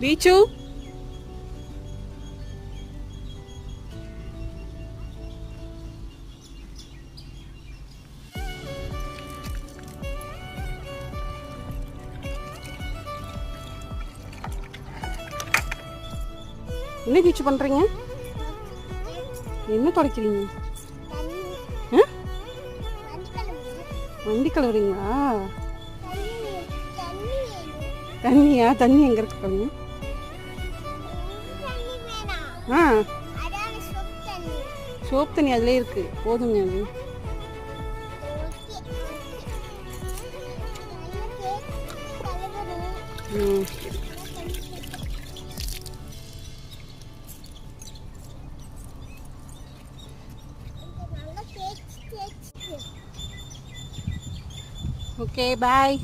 Beach என்ன beach பண்றீங்க? என்ன துடைக்கிறீங்க? வண்டி கழுவுறீங்களா? தண்ணியா? தண்ணி எங்க இருக்கு பாருங்க. சோப் தண்ணி அதுல இருக்கு, போதுங்க அது. Okay bye.